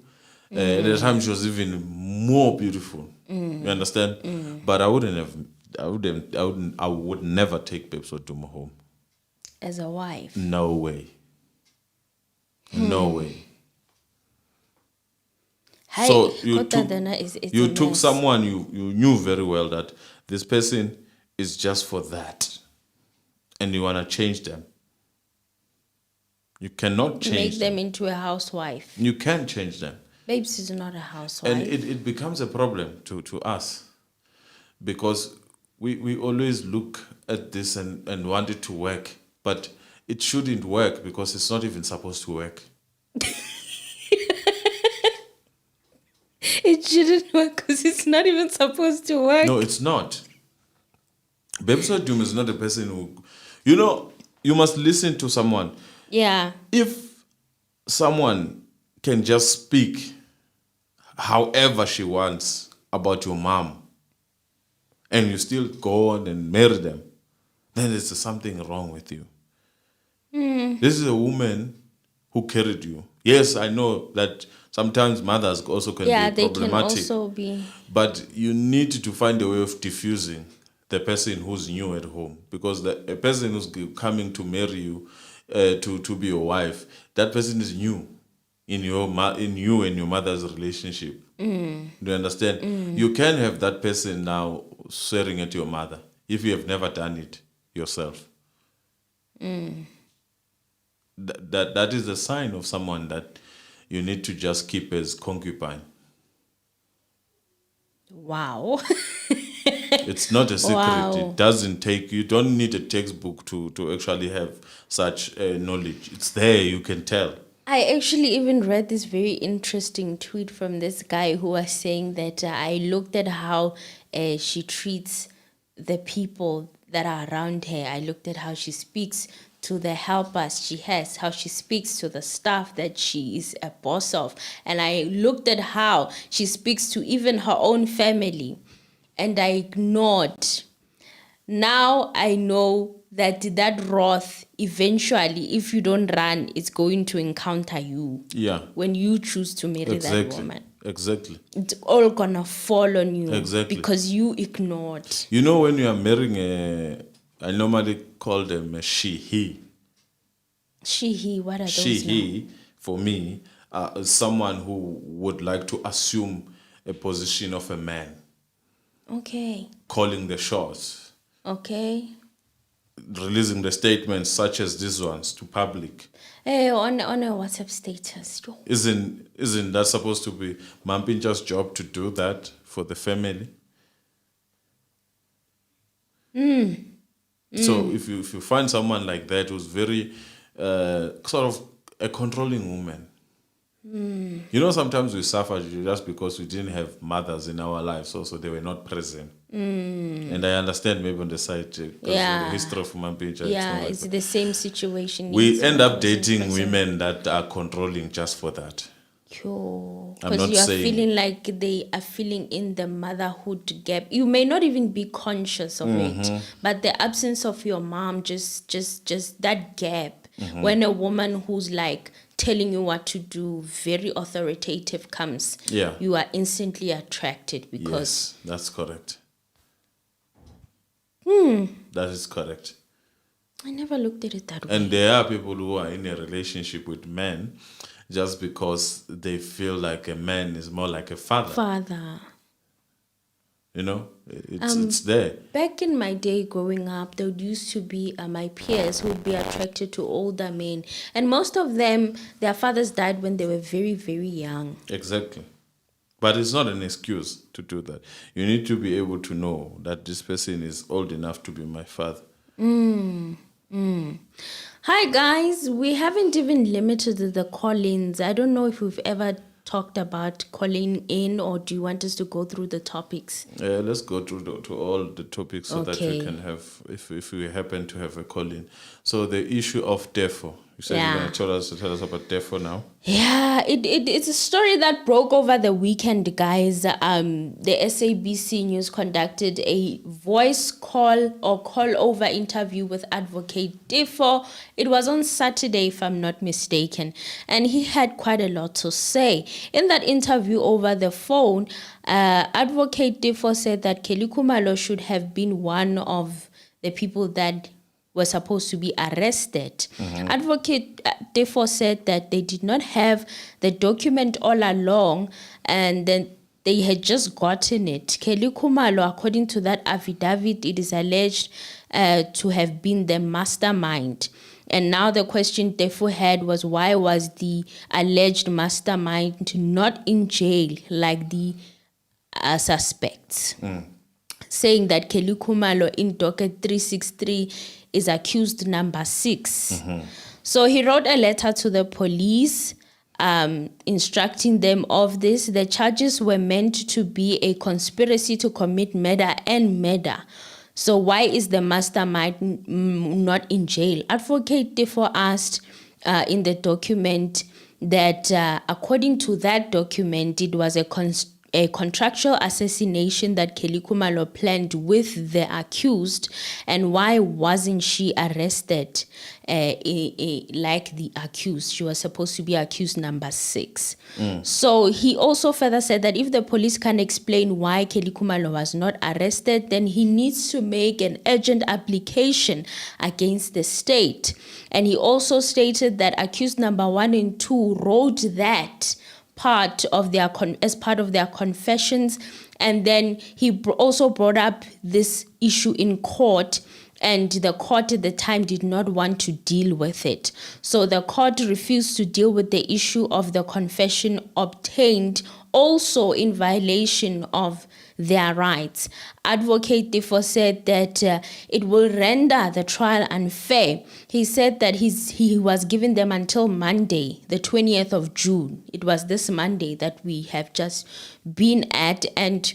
At the time, she was even more beautiful. You understand? But I would never take Babesvs Wodumo home. As a wife. No way. No way. Hi, So you Kota took, Dana is it's you a took mess. someone you knew very well that this person is just for that. And you want to change them. You cannot change Make them into a housewife. You can't change them. Babes is not a housewife. And it becomes a problem to us because we always look at this and want it to work, but it shouldn't work because it's not even supposed to work. It shouldn't work because it's not even supposed to work. No, it's not. Babesvs Wodumo is not a person who, you must listen to someone. Yeah. If someone can just speak however she wants about your mom and you still go on and marry them, then there's something wrong with you. This is a woman who carried you. Yes, I know that sometimes mothers also can Yeah, be they can problematic. also be. But you need to find a way of diffusing the person who's new at home, because a person who's coming to marry you, to be your wife, that person is new in you and your mother's relationship. Do you understand? You can have that person now swearing at your mother if you have never done it yourself. That is a sign of someone that you need to just keep as concubine. Wow. It's not a secret. Wow. It doesn't take. You don't need a textbook to actually have such knowledge. It's there. You can tell. I actually even read this very interesting tweet from this guy who was saying that I looked at how she treats the people that are around her. I looked at how she speaks to the helpers she has, how she speaks to the staff that she is a boss of. And I looked at how she speaks to even her own family. And I ignored. Now I know that wrath eventually, if you don't run, it's going to encounter you. Yeah. When you choose to marry that woman. Exactly. It's all gonna fall on you. Exactly. Because you ignored. You know, when you are marrying I normally call them a she, he. She, he, what are those She, now? he, for me, is someone who would like to assume a position of a man. Okay. Calling the shots. Okay. Releasing the statements such as these ones to public. Hey, on a WhatsApp status. Yo. Isn't that supposed to be Mampintsha's job to do that for the family? So if you find someone like that who's very sort of a controlling woman, you know, sometimes we suffer just because we didn't have mothers in our lives, so they were not present. And I understand maybe on the side, because the history of Mampintsha. Yeah, it's the same situation. We end up dating women that are controlling just for that. I'm Because not you are saying- feeling like they are filling in the motherhood gap. You may not even be conscious of it, but the absence of your mom, just that gap. When a woman who's like telling you what to do, very authoritative comes, Yeah. you are instantly attracted because Yes, that's correct. That is correct. I never looked at it that way. And there are people who are in a relationship with men just because they feel like a man is more like a father. Father. You know, it's there. Back in my day growing up, there used to be my peers who would be attracted to older men. And most of them, their fathers died when they were very, very young. Exactly. But it's not an excuse to do that. You need to be able to know that this person is old enough to be my father. Hi, guys. We haven't even limited the call-ins. I don't know if we've ever talked about calling in, or do you want us to go through the topics? Let's go to all the topics so that we Okay. can have, if we happen to have a call-in. So the issue of DEFO. You said Yeah. you're going to tell us about DEFO now? Yeah, it's a story that broke over the weekend, guys. The SABC News conducted a voice call or call over interview with Advocate Defo. It was on Saturday, if I'm not mistaken, and he had quite a lot to say. In that interview over the phone, Advocate Defo said that Kelly Khumalo should have been one of the people that were supposed to be arrested. Advocate Defo said that they did not have the document all along, and then they had just gotten it. Kelly Khumalo, according to that affidavit, it is alleged to have been the mastermind. And now the question Defo had was, why was the alleged mastermind not in jail like the suspects? Saying that Kelly Khumalo in docket 363 is accused number 6. So he wrote a letter to the police instructing them of this. The charges were meant to be a conspiracy to commit murder and murder. So why is the mastermind not in jail? Advocate Defo asked in the document that according to that document, it was a contractual assassination that Kelly Khumalo planned with the accused, and why wasn't she arrested like the accused? She was supposed to be accused number 6. So he also further said that if the police can explain why Kelly Khumalo was not arrested, then he needs to make an urgent application against the state. And he also stated that accused number 1 and 2 wrote that part of their as part of their confessions, and then he also brought up this issue in court, and the court at the time did not want to deal with it. So the court refused to deal with the issue of the confession obtained, also in violation of their rights. Advocate Defo said that it will render the trial unfair. He said that he was giving them until Monday, the 20th of June. It was this Monday that we have just been at, and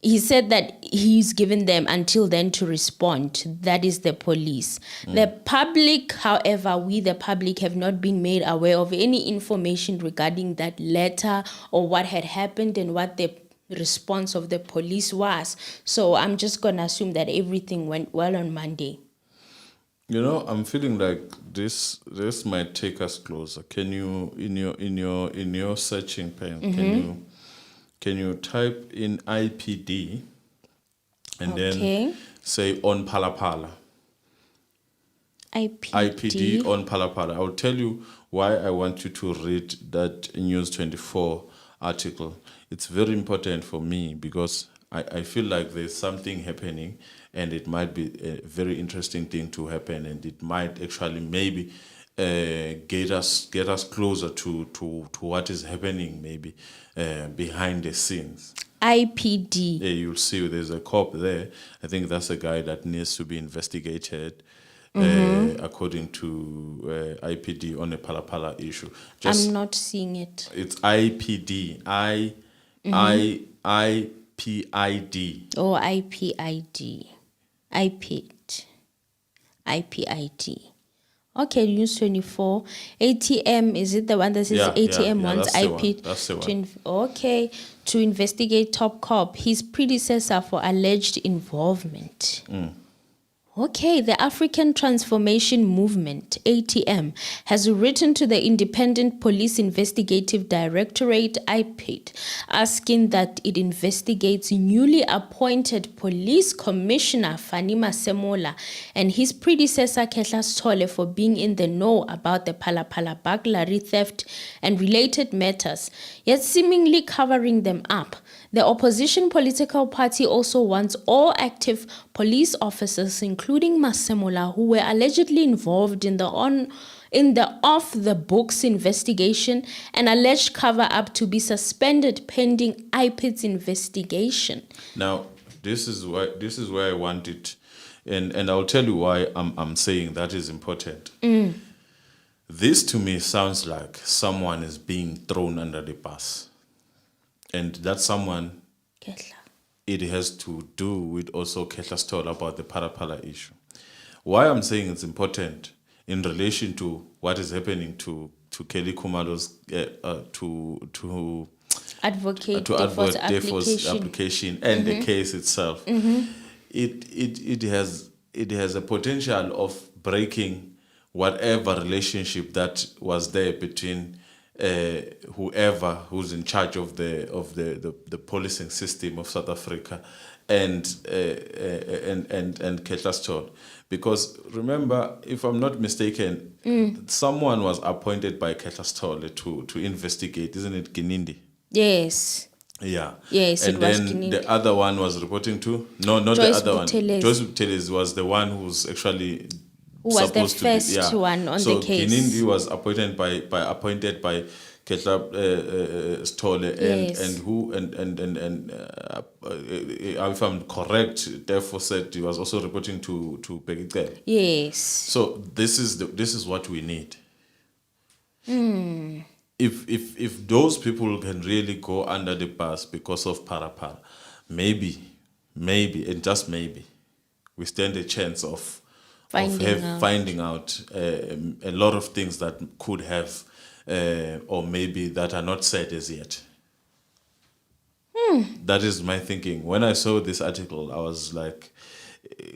he said that he's given them until then to respond. That is the police. The public, however, we the public have not been made aware of any information regarding that letter or what had happened and what the response of the police was. So I'm just gonna assume that everything went well on Monday. You know, I'm feeling like this might take us closer. Can you in your searching pen can you type in IPD and then say on Palapala? IPD on Palapala. I'll tell you why I want you to read that News 24 article. It's very important for me because I feel like there's something happening, and it might be a very interesting thing to happen, and it might actually maybe get us closer to what is happening maybe behind the scenes. IPD. Yeah, you'll see there's a cop there. I think that's a guy that needs to be investigated according to IPD on a Palapala issue. I'm not seeing it. It's IPD. IPID. Oh, IPID. IPID. Okay, News 24. ATM, is it the one that says ATM wants that's the IP? one. That's the one. Okay, to investigate top cop, his predecessor for alleged involvement. Okay, the African Transformation Movement, ATM, has written to the Independent Police Investigative Directorate, IPID, asking that it investigates newly appointed Police Commissioner Fani Masemola and his predecessor Kehla Sithole for being in the know about the Phala burglary, theft, and related matters, yet seemingly covering them up. The opposition political party also wants all active police officers, including Masemola, who were allegedly involved in the off-the-books investigation and alleged cover-up, to be suspended pending IPID's investigation. Now, this is where I want it, and I'll tell you why I'm saying that is important. This to me sounds like someone is being thrown under the bus. And that someone, Kehla. it has to do with also Kehla Sithole about the Phala issue. Why I'm saying it's important in relation to what is happening to Kelly Khumalo's to Advocate default application and the case itself. It has a potential of breaking whatever relationship that was there between whoever who's in charge of the policing system of South Africa and Kehla Sithole. Because remember, if I'm not mistaken, someone was appointed by Kehla Sithole to investigate, isn't it, Ginindi? Yes. Yeah. Yes, and it was then Ginindi. the other one was reporting to? No, not Joyce the other Buthelezi. one. Joyce Buthelezi was the one who's actually Who was the supposed to be, first one on the case. So Ginindi was appointed by Kehla Sithole and if I'm correct, therefore said he was also reporting to Bekicele. Yes. So this is what we need. If those people can really go under the bus because of Phala, maybe, and just maybe, we stand a chance of finding out a lot of things that could have, or maybe that are not said as yet. That is my thinking. When I saw this article, I was like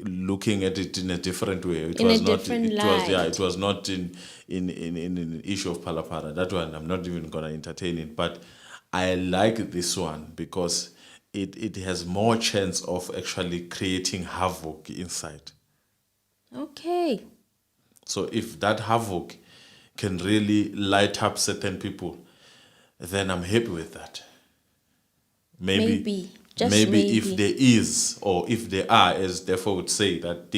looking at it in a different way. It was not in an issue of Phala. That one, I'm not even going to entertain it. But I like this one because it has more chance of actually creating havoc inside. Okay. So if that havoc can really light up certain people, then I'm happy with that. Maybe if there is, or if there are, as therefore would say that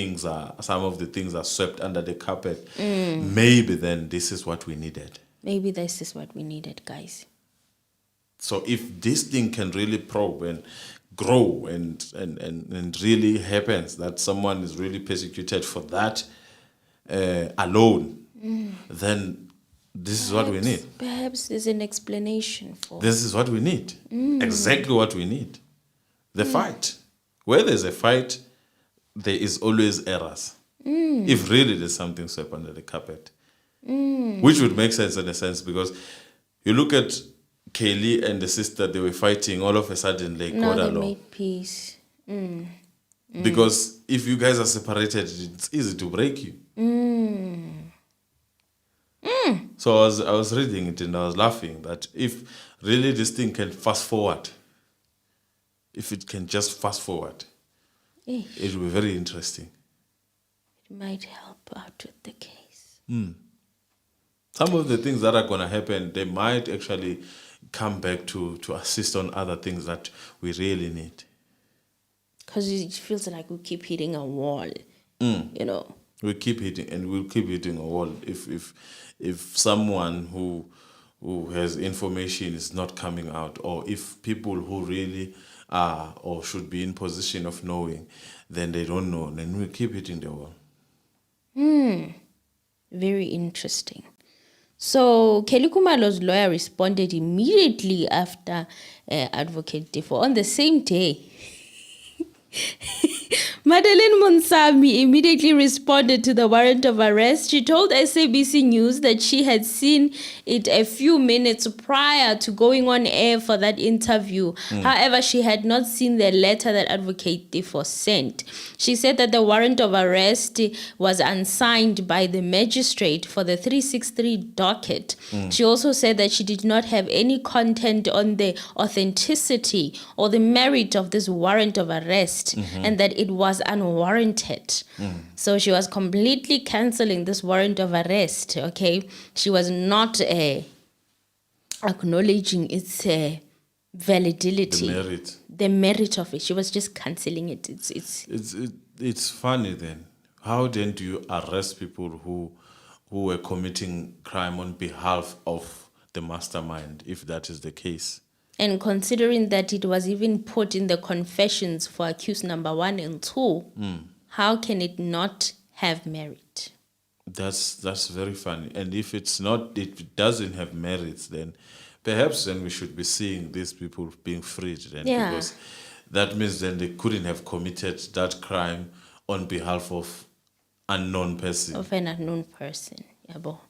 some of the things are swept under the carpet, maybe then this is what we needed. Maybe this is what we needed, guys. So if this thing can really probe and grow and really happens that someone is really persecuted for that alone, then this is what we need. Perhaps there's an explanation for. This is what we need. Exactly what we need. The fight. Where there's a fight, there is always errors. If really there's something swept under the carpet. Which would make sense in a sense, because you look at Kaylee and the sister, they were fighting, all of a sudden they got along. They made peace. Because if you guys are separated, it's easy to break you. So I was reading it and I was laughing that if really this thing can fast forward, if it can just fast forward, it will be very interesting. It might help out with the case. Some of the things that are going to happen, they might actually come back to assist on other things that we really need. Because it feels like we keep hitting a wall, We keep hitting, and we'll keep hitting a wall if someone who has information is not coming out, or if people who really are or should be in position of knowing, then they don't know, then we keep hitting the wall. Very interesting. So Kelly Khumalo's lawyer responded immediately after Advocate Defo on the same day. Madeline Monsami immediately responded to the warrant of arrest. She told SABC News that she had seen it a few minutes prior to going on air for that interview. However, she had not seen the letter that Advocate Tifo sent. She said that the warrant of arrest was unsigned by the magistrate for the 363 docket. She also said that she did not have any content on the authenticity or the merit of this warrant of arrest and that it was unwarranted. So she was completely cancelling this warrant of arrest, okay? She was not acknowledging its validity. The merit of it. She was just cancelling it. It's funny then. How then do you arrest people who were committing crime on behalf of the mastermind, if that is the case? And considering that it was even put in the confessions for accused number 1 and 2, how can it not have merit? That's very funny. And if it doesn't have merits, then perhaps then we should be seeing these people being freed then, because that means then they couldn't have committed that crime on behalf of unknown person. Of an unknown person. Yabo.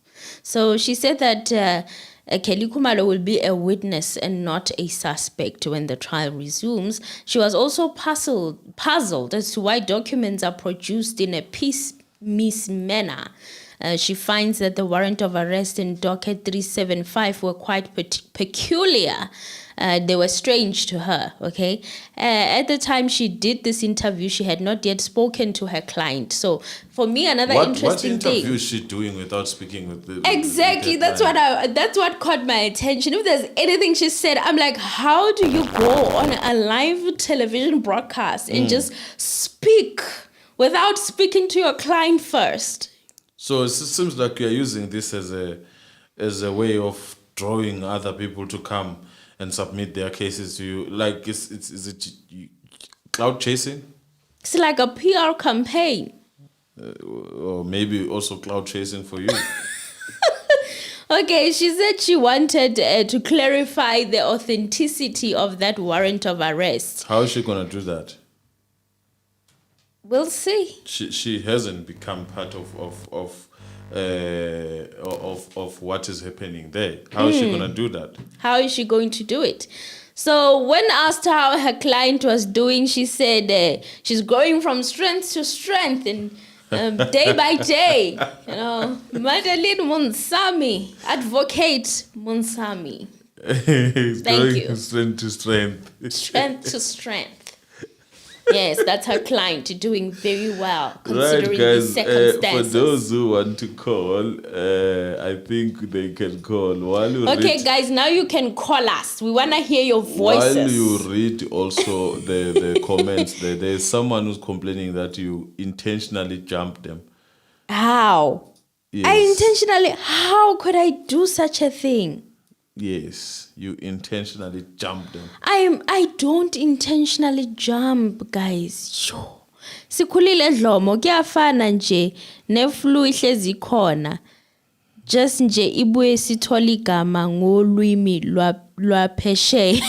So she said that Kelly Khumalo will be a witness and not a suspect when the trial resumes. She was also puzzled as to why documents are produced in a piecemeal manner. She finds that the warrant of arrest in docket 375 were quite peculiar. They were strange to her, okay? At the time she did this interview, she had not yet spoken to her client. So for me, another interesting thing. What interview is she doing without speaking with the... Exactly, that's what caught my attention. If there's anything she said, I'm like, how do you go on a live television broadcast and just speak without speaking to your client first? So it seems like you're using this as a way of drawing other people to come and submit their cases to you. Like, is it cloud chasing? It's like a PR campaign. Or maybe also cloud chasing for you. Okay, she said she wanted to clarify the authenticity of that warrant of arrest. How is she going to do that? We'll see. She hasn't become part of what is happening there. How is she going to do that? How is she going to do it? So when asked how her client was doing, she said she's going from strength to strength and day by day. You know, Madeline Monsami, Advocate Monsami. Thank you. Strength to strength. Strength to strength. Yes, that's her client doing very well considering right, guys, the circumstances. For those who want to call, I think they can call. Guys, now you can call us. We want to hear your voices. While you read also the comments, there's someone who's complaining that you intentionally jumped them. How? Yes. How could I do such a thing? Yes, you intentionally jumped them. I don't intentionally jump, guys. Sho. Sikhulile dlomo kuyafana nje neflu ihlezi khona. Just nje ibuye sithola igama ngolwimi lwaphesheya.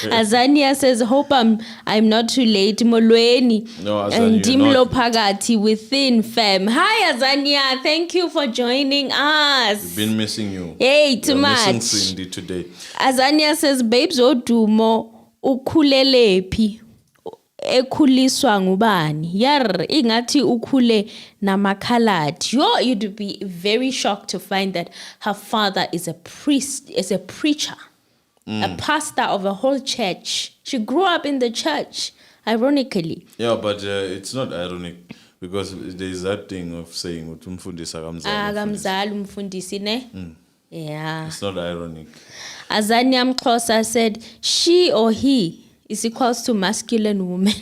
Azania says, hope I'm not too late. Molweni. No, Azania, Ndimlo phakathi within fam. Hi Azania, thank you for joining us. We've been missing you. Hey, too much. Missing Cindy today. Azania says, babes Wodumo ukhulelephi ekhuliswa ngubani yar ingathi ukhule namakhaladi. You'd be very shocked to find that her father is a priest, is a preacher, a pastor of a whole church. She grew up in the church, ironically. Yeah, but it's not ironic because there's that thing of saying umfundisi akamzali umfundisi ne. Yeah, it's not ironic. Azania Mkhosa said she or he is equals to masculine woman.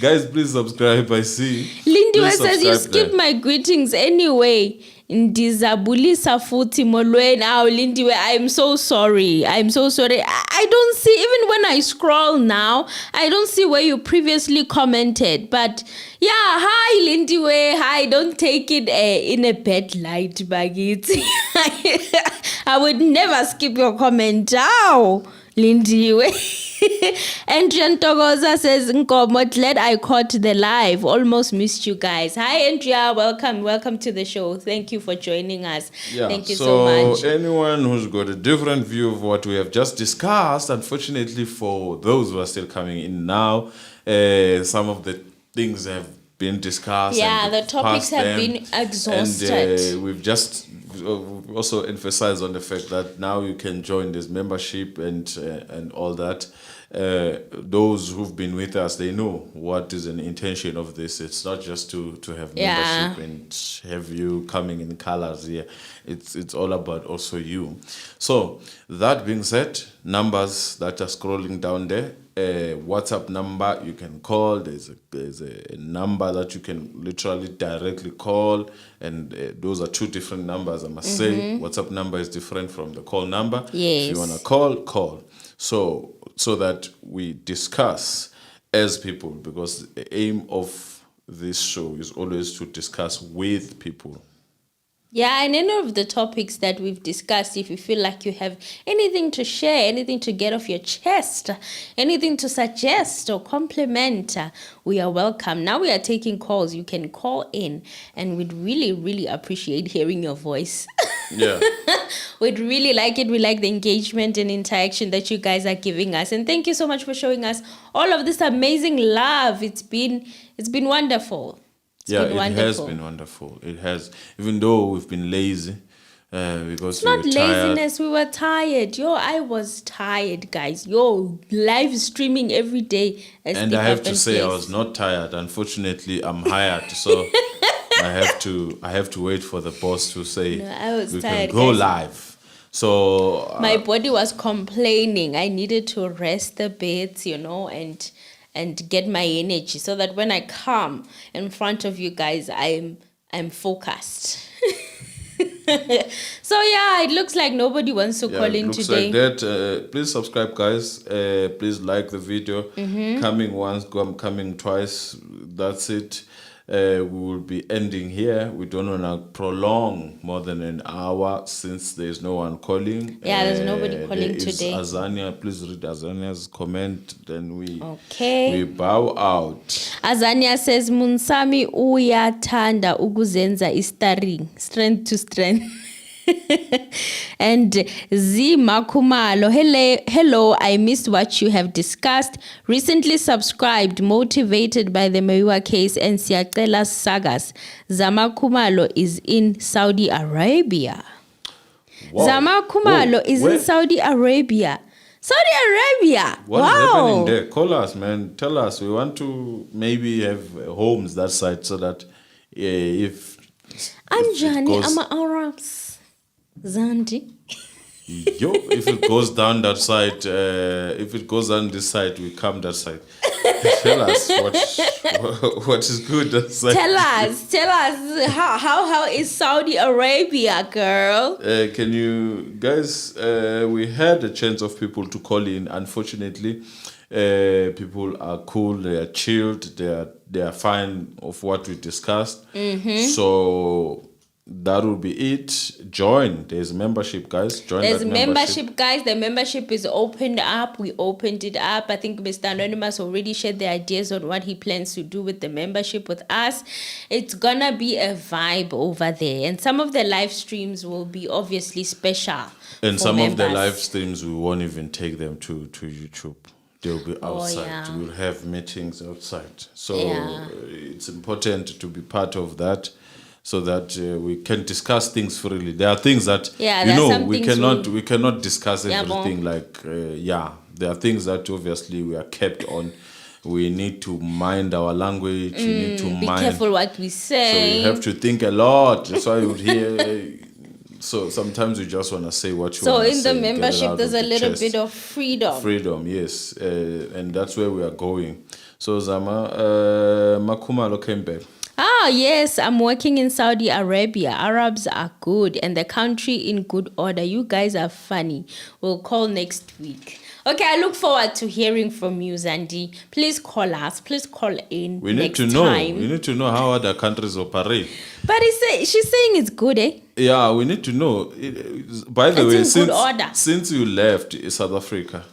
Guys, please subscribe. I see. Lindiwe says you skipped my greetings anyway. Ndizabulisa futhi molweni. Lindiwe, I'm so sorry. I don't see, even when I scroll now, I don't see where you previously commented. But yeah, hi Lindiwe. Hi, don't take it in a bad light, Bagit. I would never skip your comment. Lindiwe. Andrea Ntogoza says, Nkomo, glad I caught the live. Almost missed you guys. Hi, Andrea. Welcome to the show. Thank you for joining us. Yeah, Thank you so much. So anyone who's got a different view of what we have just discussed, unfortunately for those who are still coming in now, some of the things have been discussed. Yeah, and the topics past have them, been exhausted. And we've just also emphasized on the fact that now you can join this membership and all that. Those who've been with us, they know what is an intention of this. It's not just to have membership and have you coming in colors here. It's all about also you. So that being said, numbers that are scrolling down there, WhatsApp number you can call. There's a number that you can literally directly call, and those are two different numbers, I must say. WhatsApp number is different from the call number. Yes. If you want to call. So that we discuss as people, because the aim of this show is always to discuss with people. Yeah, and any of the topics that we've discussed, if you feel like you have anything to share, anything to get off your chest, anything to suggest or compliment, we are welcome. Now we are taking calls. You can call in, and we'd really, really appreciate hearing your voice. Yeah. We'd really like it. We like the engagement and interaction that you guys are giving us. And thank you so much for showing us all of this amazing love. It's been wonderful. It has been wonderful. It has, even though we've been lazy, because it's not we were tired. laziness. We were tired. I was tired, guys. Live streaming every day. And I have to say, I was not tired. Unfortunately, I'm hired, so I have to wait for the boss to say I was we tired, can go guys. live. So My body was complaining. I needed to rest a bit, and get my energy so that when I come in front of you guys, I'm focused. So yeah, it looks like nobody wants to call in today. Like that. Please subscribe, guys. Please like the video. Coming once, coming twice. That's it. We will be ending here. We don't want to prolong more than an hour since there's no one calling. Yeah, there's nobody calling there is today. Azania, please read Azania's comment. Then we bow out. Azania says, Munsami uyatanda ukuzenza istaring, strength to strength. And Khumalo, hello, I missed what you have discussed. Recently subscribed, motivated by the Meyiwa case and Siakela's sagas. Khumalo is in Saudi Arabia. Khumalo is in Saudi Arabia. Saudi Arabia. What is happening there? Call us, man. Tell us. We want to maybe have homes that side so that if I'm Johnny, I'm Arabs. Zandi. If it goes down that side, if it goes down this side, we come that side. Tell us what is good that side. Tell us how is Saudi Arabia, girl? Can you guys? We had a chance of people to call in. Unfortunately, people are cool. They are chilled. They are fine of what we discussed. So that will be it. Join. There's membership, guys. There's membership, guys. The membership is opened up. We opened it up. I think Mr. Anonymous already shared the ideas on what he plans to do with the membership with us. It's gonna be a vibe over there. And some of the live streams will be obviously special. And some members. Of the live streams, we won't even take them to YouTube. They'll be outside. We'll have meetings outside. So it's important to be part of that, so that we can discuss things freely. There are things that we cannot discuss everything. There are things that obviously we are kept on. We need to mind our language. We need to be careful what we say. So you have to think a lot. That's why you would hear. So sometimes you just want to say what you want to say. So in the membership, there's a little bit of freedom. Freedom, yes. And that's where we are going. So Zama, Khumalo came back. Yes, I'm working in Saudi Arabia. Arabs are good and the country in good order. You guys are funny. We'll call next week. Okay, I look forward to hearing from you, Zandi. Please call us. Please call in. We need to know. We need to know how other countries operate. But she's saying it's good, eh? Yeah, we need to know. By the way, since you left South Africa,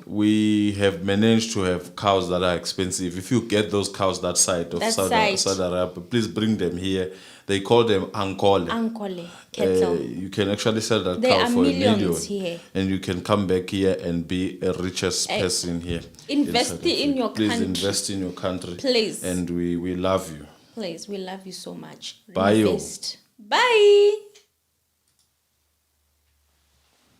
We have managed to have cows that are expensive. If you get those cows that side of Saudi Arabia, please bring them here. They call them Ankole. Ankole cattle. You can actually sell that There cow are for millions $1 million, here. and you can come back here and be a richest person here. Invest in your Please country. invest in your country. Please. And we love you. Please, we love you so much. Bye. Invest. Bye.